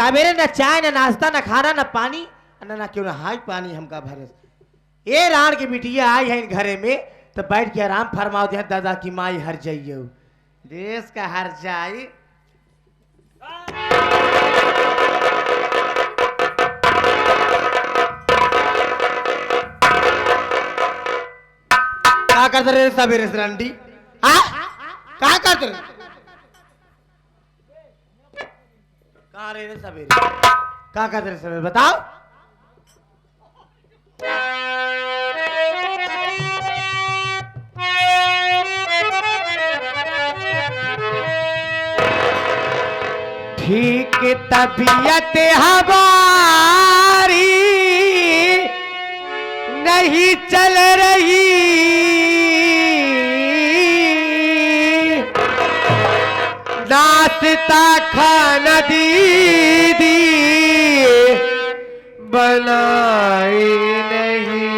सवेरे न चाय न नाश्ता न खाना न पानी न क्यों न हाई पानी हमका भरे। ये राण की बिटिया आई है इन घरे में तो बैठ के आराम फरमाओ दे दादा की माई हर जाइयो देश का हर जाई। क्या करते रहे सवेरे से रंडी? क्या करते रहे? कहाँ रहे सवेरे? क्या करते रहे सवेरे बताओ? ठीक तबीयत हमारी नहीं चल रही, नाश्ता खाना दीदी बनाई नहीं,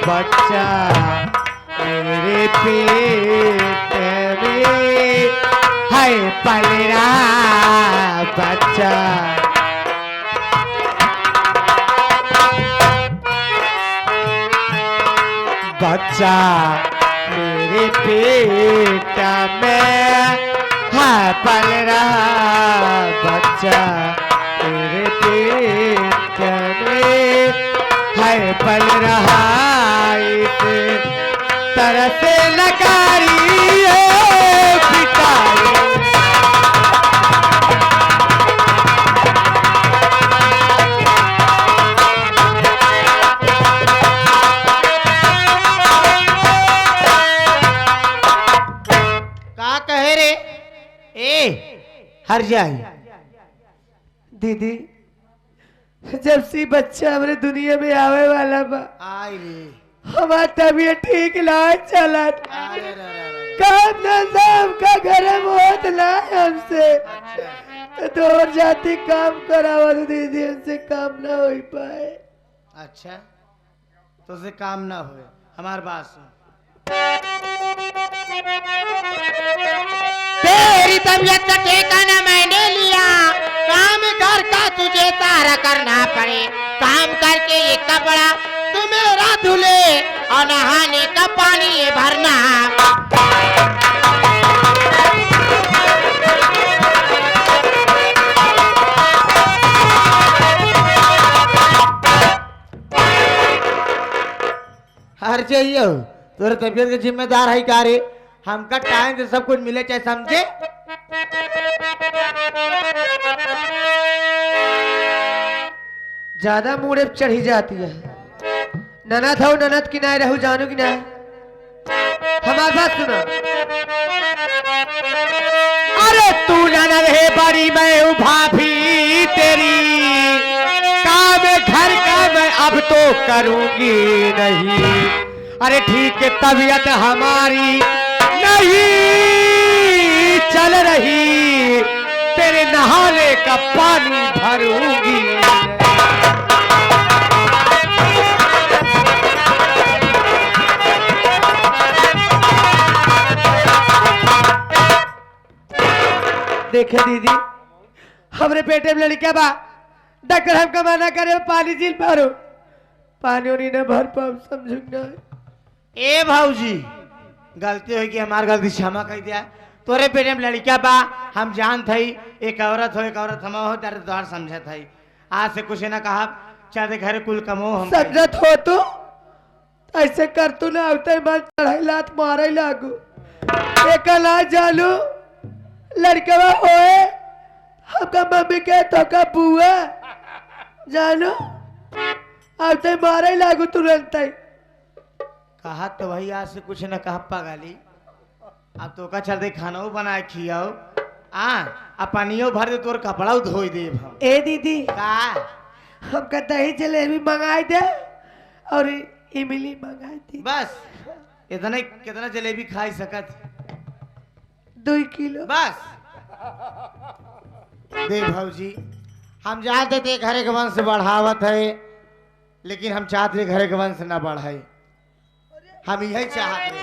बच्चा मेरे पेट में है पल रहा बच्चा। बच्चा मेरे पेट में है पल रहा, बच्चा मेरे पेट में है पल रहा, इस तरह से नकारी पिटाई। का कहे रे हर जाए दीदी जब से बच्चा हमारे दुनिया में आवे वाला बा आई रे हमारा तबीयत ठीक ना चला, काम ना सबका गरम होत ना हमसे तो दूर जाती काम करावा तो दीदी हमसे काम ना हो पाए। अच्छा तो से काम ना हुए हमार बात सुन। तेरी तबीयत का ठिकाना मैंने लिया, काम घर का तुझे सारा करना पड़े, काम करके ये कपड़ा तू मेरा धुले और नहाने का पानी ये भरना। हर चाहिए तोरे तबीयत के जिम्मेदार है का रे? हमका टाइम से सब कुछ मिले चाहे समझे। ज्यादा मूड पे चढ़ी जाती है। ननद हो ननद की नहीं रहू जानू की नहीं। हमारी बात सुनो। अरे तू ननद है बड़ी मैं हूँ भाभी तेरी, काम घर का मैं अब तो करूंगी नहीं। अरे ठीक है तबीयत हमारी नहीं चल रही, तेरे नहाने का पानी भरूंगी। देखे दीदी हमरे पेटे में लड़का बा, डॉक्टर हमका मना करे पानी झील पारो, पानी उन्हीं ने भर पाओ समझू ना। ए भाऊजी गलती हुई कि हमार गलती क्षमा कर दिया। तोरे पेटे में लड़का बा हम जान थई, एक औरत हम हो तेरे द्वार समझे थई। आज से कुछ ना कहा चाहे घर कुल कमो हम समझत हो तो ऐसे कर तू ना आवते मार चढ़ाई लात मारे लागू एक ना जानू लड़का होए हमका मम्मी के तो का बुआ जानू आवते मारे लागू तुरंत ही। कहा तो भाई आज से कुछ न कहा पागाली। अब तो का चलते खाना बनाए खियाओ अब पानियो भर दे तोर कपड़ा धोई दे। ए दीदी का हमका दही जलेबी मंगाई दे और इमली मंगाई दी बस इतने कितना जलेबी खाई सकत 2 किलो बस दे भौजी। हम जानते थे घरे के वंश बढ़ावत है, लेकिन हम चाहते घरे के वंश न बढ़ाए। हम यही चाहते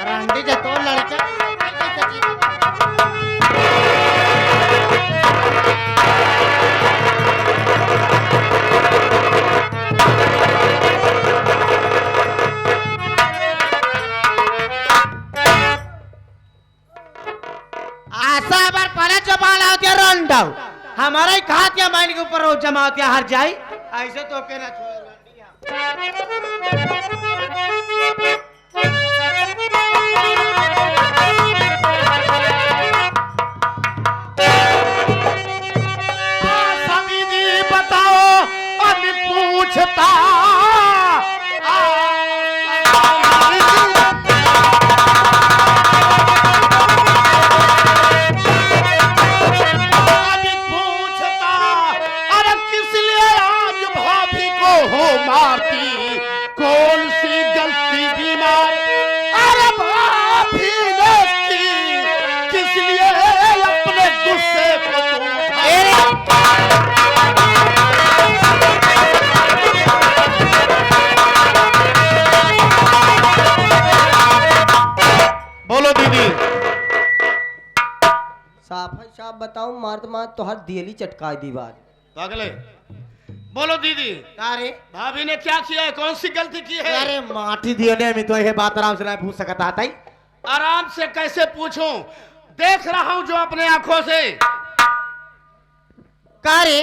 रंडी जा तो लड़का हमारा ही कहा क्या माइन के ऊपर रोज जमा होती हर जाई ऐसे तो के ना छोड़े दीदी बताओ अब पूछता मारती कौन सी गलती बीमार अरे भाभी ने की किस लिए अपने गुस्से को बोलो दीदी। साफ है साफ बताऊं मारत मार तो हर दियली चटकाई दीवार अगले बोलो दीदी। अरे भाभी ने क्या किया है कौन सी गलती की है? अरे माटी दियो ने मैं तो ये बात आराम से नहीं पूछ सकता था आराम से कैसे पूछूं देख रहा हूं जो अपने आंखों से। करे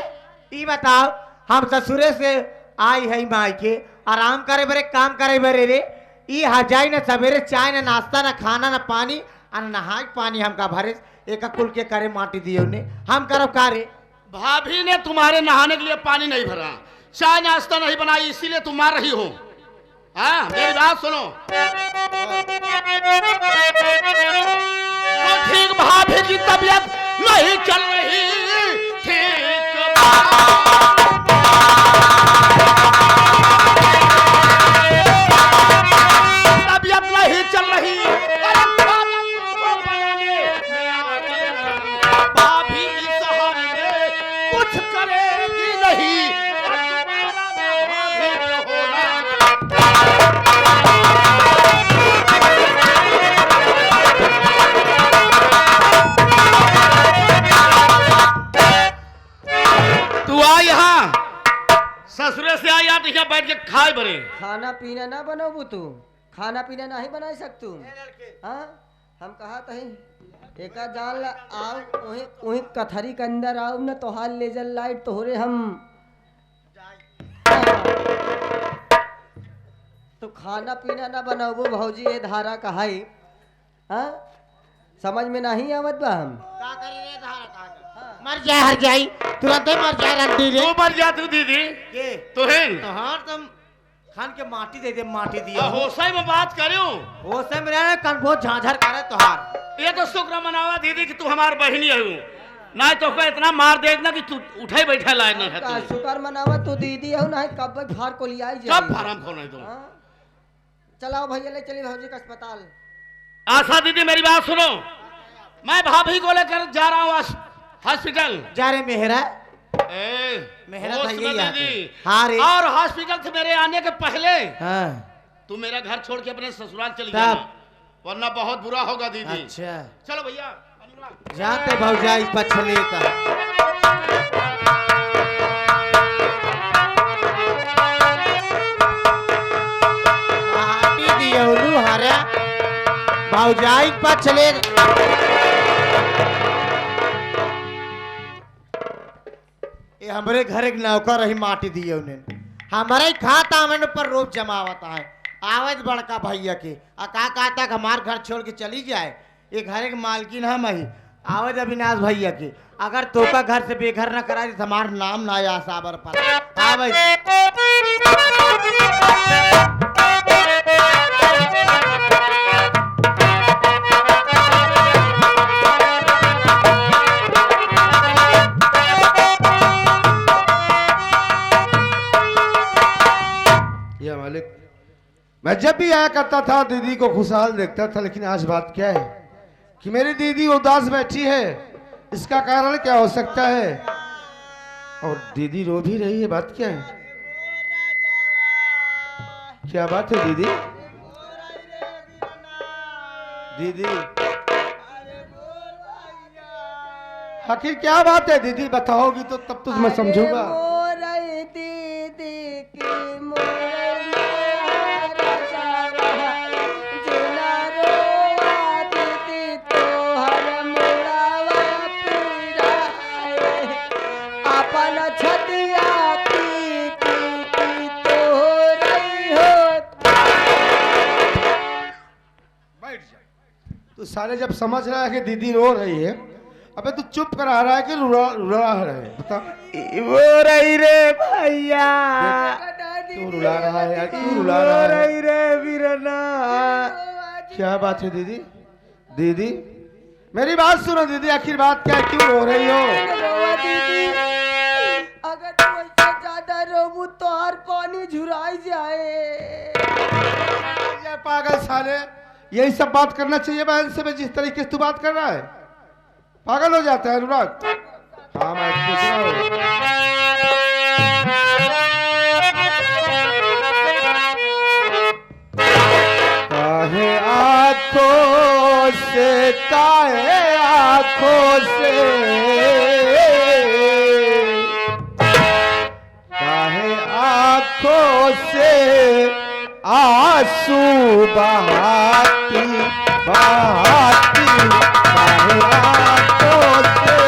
ये बताओ हम ससुरे से आई है माई के आराम करे बरे काम करे बरे रे ये हजाई न सवेरे चाय न नाश्ता न खाना न पानी और नहाई पानी हमका भरे एक कुल के करे माटी दियो ने हम करो कारे। भाभी ने तुम्हारे नहाने के लिए पानी नहीं भरा चाय नाश्ता नहीं बनाई इसीलिए तुम मार रही हो। हाँ मेरी बात सुनो तो ठीक भाभी की तबीयत नहीं चल रही ठीक तबीयत नहीं चल रही भाभी इस हाल में कुछ करेगी नहीं भाभी तू आ यहाँ ससुरे से आ यहाँ तो यहाँ बैठ के खाए बरे खाना पीना ना बनाओ तू खाना पीना नहीं बना सकतू हाँ हम कहा तही एका जान ला आओ वही वही कथरी के अंदर आओ न तोहार लेजर लाइट तोहरे हम तो खाना पीना ना बनाओ भौजी ये धारा कहाई हाँ समझ में नहीं आवत बा हम क्या कर रहे धारा मर जाए हर जाई तुरंत ही मर जाए रंडी रे तू मर जा तू दीदी के तुहिन तोहार तुम खान के माटी दे दे माटी दियो होशई में बात करूं वो से मेरे कन बहुत झांझर करे तोहार ये तो शुक्र मनावा दीदी कि तू हमार बहनी है ना तो को इतना मार दे ना कि तू उठे बैठे लायक नहीं है का शुक्र मनावा तू दीदी हो ना कब घर को लिया कब फार्म खोल दो चलाओ भैया ले चलिए भौजी का अस्पताल। आशा दीदी मेरी बात सुनो मैं भाभी को लेकर जा रहा हूँ हॉस्पिटल जा रे मेहरा मेहरा दीदी हाँ रे और हॉस्पिटल से मेरे आने के पहले हाँ तू मेरा घर छोड़ के अपने ससुराल चली जाना वरना बहुत बुरा होगा दीदी। अच्छा चलो भैया जाते भौजाई पछले का माटी दियोलू हरे भौजाई पछले ये हमरे घर एक नौकर रही माटी दिए उन्हें हमारे ही खाता मैंने पर रोज जमावता है आवाज बड़का भैया के का कहता कि हमार घर छोड़ के चली जाए ये घर एक मालकिन हम ही आवाज अविनाश भैया के अगर तोका घर से बेघर न करा तो हमार नाम ना या साबर पर आवाज मालिक मैं जब भी आया करता था दीदी को खुशहाल देखता था लेकिन आज बात क्या है कि मेरी दीदी उदास बैठी है इसका कारण क्या हो सकता है और दीदी रो भी रही है बात क्या है क्या बात है दीदी दीदी आखिर क्या बात है दीदी बताओगी तो तब तो मैं समझूंगा साले जब समझ रहा है कि दीदी रो रही है, अबे तू चुप करा रहा है कि रुला रहा है? बता। वो रही रे भैया, क्यों रुला रहा है यार, क्यों रुला रहा है? रही रे वीरना। क्या बात है दीदी? दीदी मेरी बात सुनो दीदी, आखिर बात क्या है, क्यों रो रही हो? अगर तू ऐसे ज्यादा रोबू तो हर पानी झुराई जाए। ये पागल साले, यही सब बात करना चाहिए बहन से, जिस तरीके से तू बात कर रहा है, पागल हो जाता है अनुराग। हाँ मैं पूछ रहा हूँ। काहे आँखों से, काहे आँखों से, काहे आँखों से आंसू बहाती बहाती, काहे आँखों से।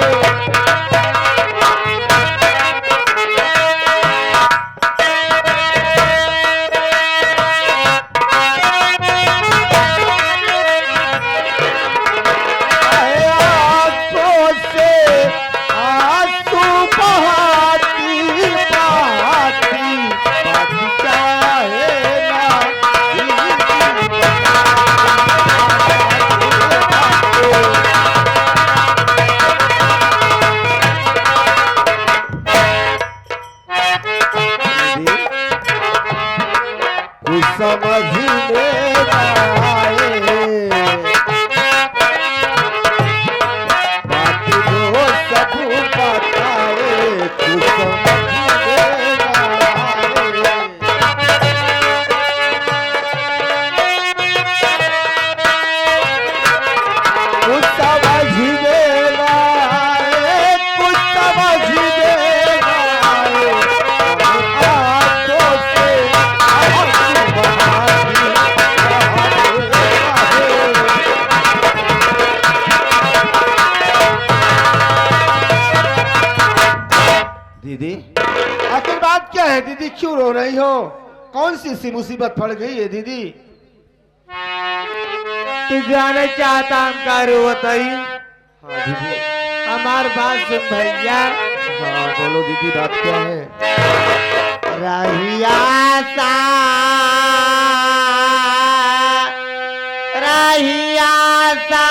समझ में आए बात जो सब बताए, कुछ समझ में आए, कुछ समझ में आए, कुछ समझ में आए। आँखों से आंसू बहाती दीदी, आखिर बात क्या है दीदी, क्यों रो रही हो? कौन सी मुसीबत पड़ गई है दीदी? तू जाने चाहता हम का रोवत हई? हाँ दीदी। हमार बात सुन भैया। हाँ बोलो दीदी, बात क्या है? रहिया सा, रहिया सा,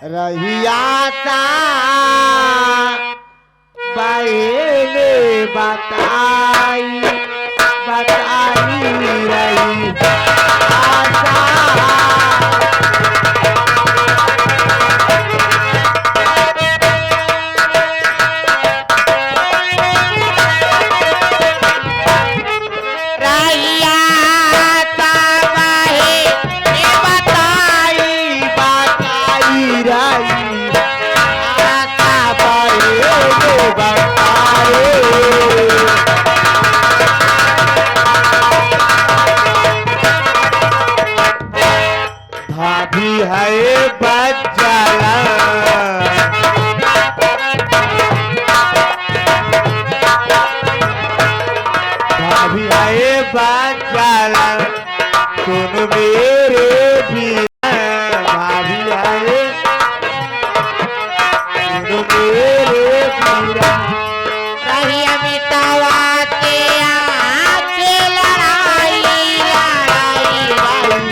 रहिया सा, बाएले बताई बताई रही आशा। रहिया सा बाहे ये बताई बताई रही आशा बाएले बताई। भाभी है बच्चा, भाभी है बच्चा, सुन मेरे भी भाभी है, सुन मेरे पीरा। रहिया मिटावा के आके लड़ाई लड़ाई लड़ाई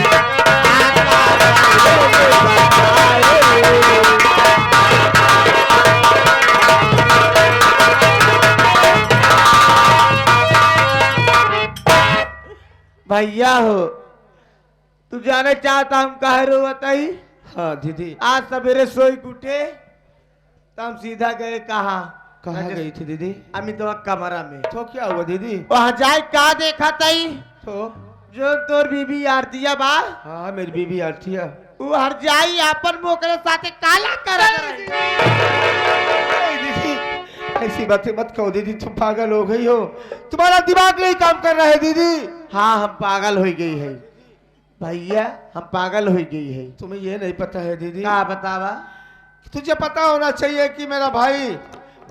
भैया हो, तू जाने चाहता हम कहे रो बताई? हाँ दीदी। आज सवेरे सोई के उठे तो हम सीधा गए कहा? कहाँ गई थी दीदी? अमितवा कमरा में। तो क्या हुआ दीदी? वहां जाए का देखा तई? तो जो तोर बीबी आरतिया बा, हाँ मेरी बीबी आरतिया, वो हर जाई अपन मोकरे साथे काला कर दीदी ऐसी बातें मत कहो दीदी, तुम पागल हो गई हो, तुम्हारा दिमाग नहीं काम कर रहा है दीदी। हाँ हम पागल हो गई है भैया, हम पागल हो गई है। तुम्हें ये नहीं पता है दीदी? का बतावा? तुझे पता होना चाहिए कि मेरा भाई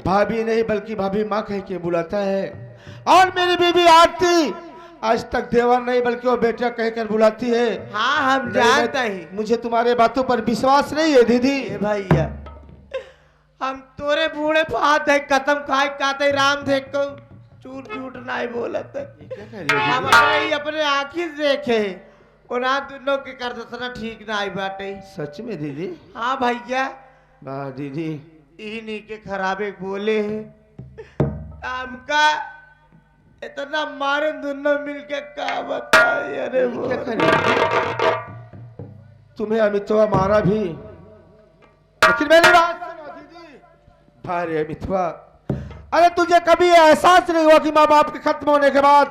भाभी नहीं बल्कि भाभी माँ कह के बुलाता है, और मेरी बीबी आरती आज तक देवर नहीं बल्कि वो बेटा कहकर बुलाती है। हाँ हम नहीं, जानते हैं। मुझे तुम्हारे बातों पर विश्वास नहीं है दीदी। ए भैया हम तोरे बूढ़े पात है कसम खाए काते राम देख को झूठ झूठ नहीं बोलत है। क्या कह रही हो हम दीदी? अपने आँखी से देखे उना दोनों के कर दसना ठीक नहीं बाटे। सच में दीदी? हाँ भैया वाह दीदी। इन्हीं के खराबे बोले हैं हमका इतना मारे दोनों मिलके का बताए। अरे ये क्या कर रही हो? तुम्हें अमितवा मारा भी, लेकिन मेरी बात सुनो दीदी। भारे अमितवा, अरे तुझे कभी एहसास नहीं हुआ कि माँ बाप के खत्म होने के बाद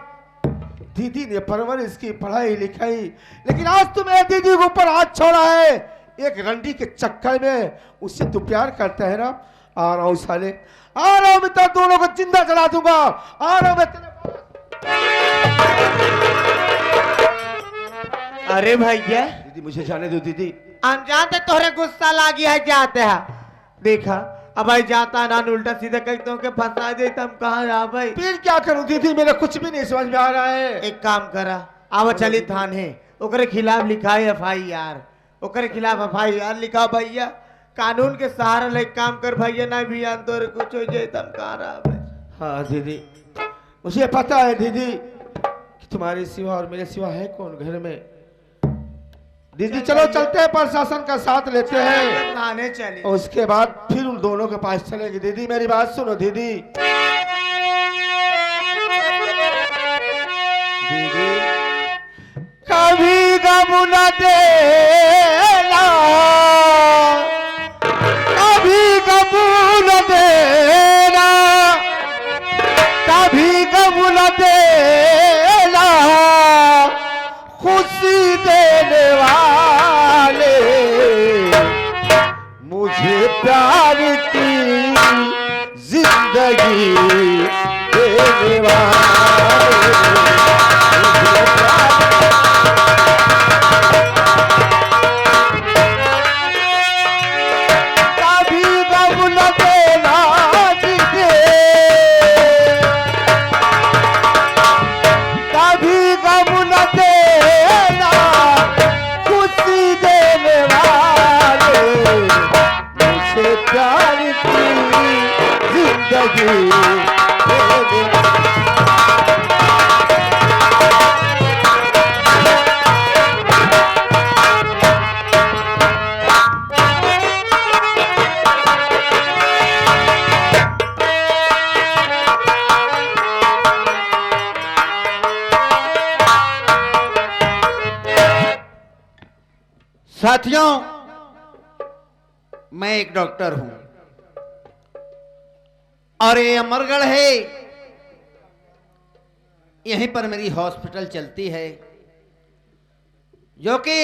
दीदी ने परवरिश की, पढ़ाई लिखाई, लेकिन आज तुम्हें दीदी के ऊपर हाथ छोड़ा है एक रंडी के चक्कर में। उससे तू प्यार करता है ना? आ रहा हूँ साले, आ रहा हूँ मैं, तो दोनों को जिंदा जला दूंगा। आ रहा हूँ मैं तेरे पास। अरे भैया दीदी मुझे जाने दो दीदी। हम जानते तोरे गुस्सा लागी है जाते हैं। देखा अब भाई जाता ना उल्टा सीधा कहीं तो के फंसा दे तुम कहाँ जा भाई। फिर क्या करूं दीदी, मेरा कुछ भी नहीं समझ में आ रहा है। एक काम करा आवा चली थाने ओकरे खिलाफ लिखा है FIR। ओकरे खिलाफ FIR लिखा भैया। कानून के सहारा ले काम कर भैया ना भी तोरे कुछ हो जाए तुम कहाँ रहा भाई। हाँ दीदी मुझे पता है दीदी कि तुम्हारे सिवा और मेरे सिवा है कौन घर में। दीदी चलो चलते हैं, प्रशासन का साथ लेते हैं थाने चले। और उसके बाद फिर उन दोनों के पास चलेंगे। दीदी मेरी बात सुनो दीदी। दीदी कभी गम न देना, कभी गम न देना, कभी गम न देना, खुशी देने वाले, मुझे प्यार की जिंदगी देने वाले, मुझे प्यार कभी गम न देना दीदी, कभी गम न देना, खुशी देने वाले, मुझे प्यार की जिंदगी देने वाले। साथियों, मैं एक डॉक्टर हूं और ये अमरगढ़ है, यहीं पर मेरी हॉस्पिटल चलती है जो कि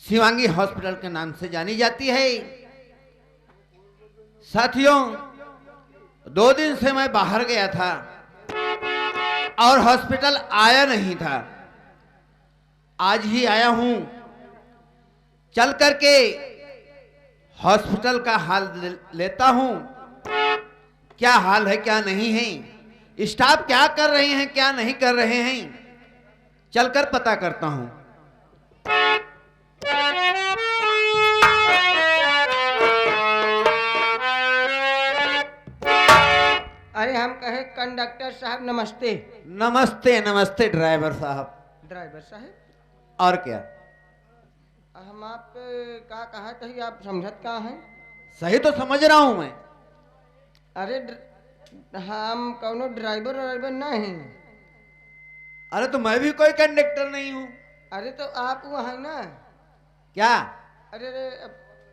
शिवांगी हॉस्पिटल के नाम से जानी जाती है। साथियों, 2 दिन से मैं बाहर गया था और हॉस्पिटल आया नहीं था। आज ही आया हूं, चल करके हॉस्पिटल का हाल लेता हूं, क्या हाल है क्या नहीं है, स्टाफ क्या कर रहे हैं क्या नहीं कर रहे हैं, चलकर पता करता हूं। अरे हम कहे कंडक्टर साहब नमस्ते। नमस्ते नमस्ते ड्राइवर साहब। ड्राइवर साहब और क्या? हम आप का कहा था आप समझत कहाँ हैं? सही तो समझ रहा हूं मैं। अरे हम कौनो ड्राइवर ड्राइवर नहीं। अरे तो मैं भी कोई कंडक्टर नहीं हूं। अरे तो आप वो हैं ना? क्या? अरे अरे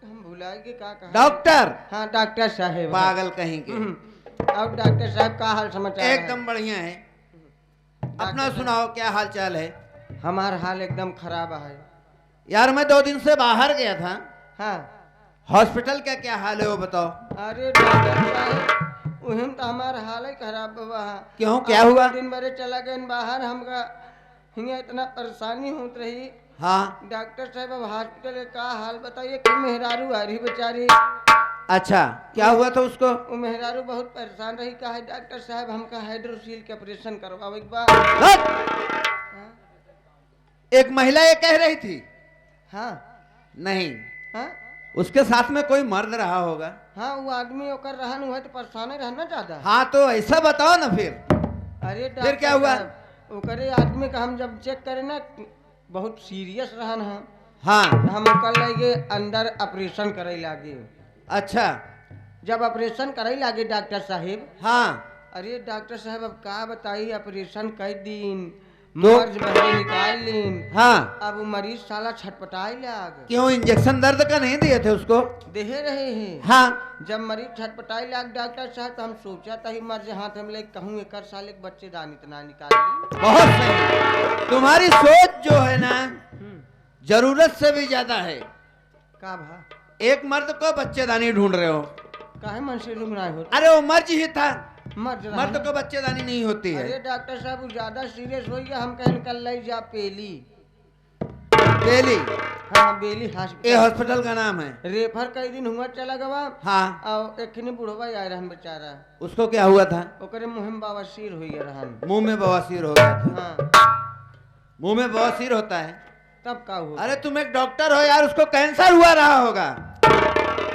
हम भुलाएंगे क्या कहा? डॉक्टर? हाँ डॉक्टर साहब। पागल कहीं के। अब डॉक्टर साहब का हाल समाचार है? एकदम बढ़िया है। अपना सुनाओ, क्या हाल चाल है? हमारा हाल एकदम खराब है यार, मैं 2 दिन से बाहर गया था। हाँ हॉस्पिटल का क्या हाल है वो बताओ। अरे डॉक्टर साहब उहम तो हमारा हाल ही खराब हुआ है। क्यों, क्या हुआ? दिन भरे चला गए बाहर, हमका हिंगा इतना परेशानी होत रही। हाँ। डॉक्टर साहब अब हॉस्पिटल का हाल बताइए कि मेहरारू आ रही बेचारी। अच्छा, क्या हुआ था उसको? वो मेहरारू बहुत परेशान रही, कहा है डॉक्टर साहब हमका हाइड्रोसील के ऑपरेशन करवाओ एक बार। लट! एक महिला ये कह रही थी? हाँ नहीं, हाँ उसके साथ में कोई मर्द रहा होगा। हाँ, वो आदमी ओकर रहन हुआ तो परेशान रहना ज्यादा। हाँ तो ऐसा बताओ ना फिर। अरे फिर क्या हुआ? ओकरे आदमी का हम जब चेक करे ना बहुत सीरियस रहन है, हाँ हम ओकर लगे अंदर ऑपरेशन करे लागे। अच्छा, जब ऑपरेशन करे लागे डॉक्टर साहब, हाँ अरे डॉक्टर साहब अब का बताइए, ऑपरेशन कई दिन तो? मर्ज बहरे निकाल लीन। हाँ, अब वो मरीज साला छटपटाए लाग, क्यों इंजेक्शन दर्द का नहीं दिए थे उसको? देहे रहे हैं। हाँ, जब मरीज छटपटाए लाग डॉक्टर साहब, तो हम सोचा था ही मर्ज हाथ हम ले कहूँ एक साल एक बच्चेदानी इतना निकाल ली। बहुत सही। तुम्हारी सोच जो है ना जरूरत से भी ज्यादा है। का भा एक मर्द को बच्चेदानी ढूंढ रहे हो? काहे मन से लुमनाए हो? अरे वो मर्ज ही था, मर्ज रहा मर्द है। को बच्चेदानी नहीं होती अरे है। डॉक्टर साहब वो ज्यादा सीरियस हो गया, हम कहीं निकल ले जा पेली। बेली, हाँ बेली ये हॉस्पिटल, हॉस्पिटल का नाम है। रेफर कई दिन हुआ चला गवा। हाँ, और एक बुढ़वा आए रहन बेचारा, उसको क्या हुआ था? ओकरे मुँह में बवासीर हुई रहन। मुंह में बवासीर हो गया था। हाँ मुंह में बवासीर होता है? तब का हुआ? अरे तुम एक डॉक्टर हो यार, उसको कैंसर हुआ रहा होगा।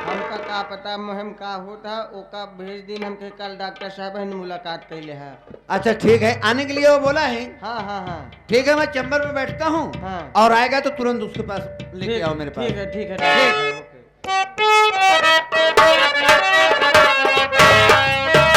हमका का पता मुहिम का होता, ओका भेज दिन हमके कल डॉक्टर साहब ने मुलाकात कैले है। अच्छा ठीक है, आने के लिए वो बोला है। हाँ हाँ हाँ ठीक है, मैं चैम्बर में बैठता हूँ हाँ। और आएगा तो तुरंत उसके पास लेके आओ मेरे पास। ठीक है ठीक है, ठीक है, ओके।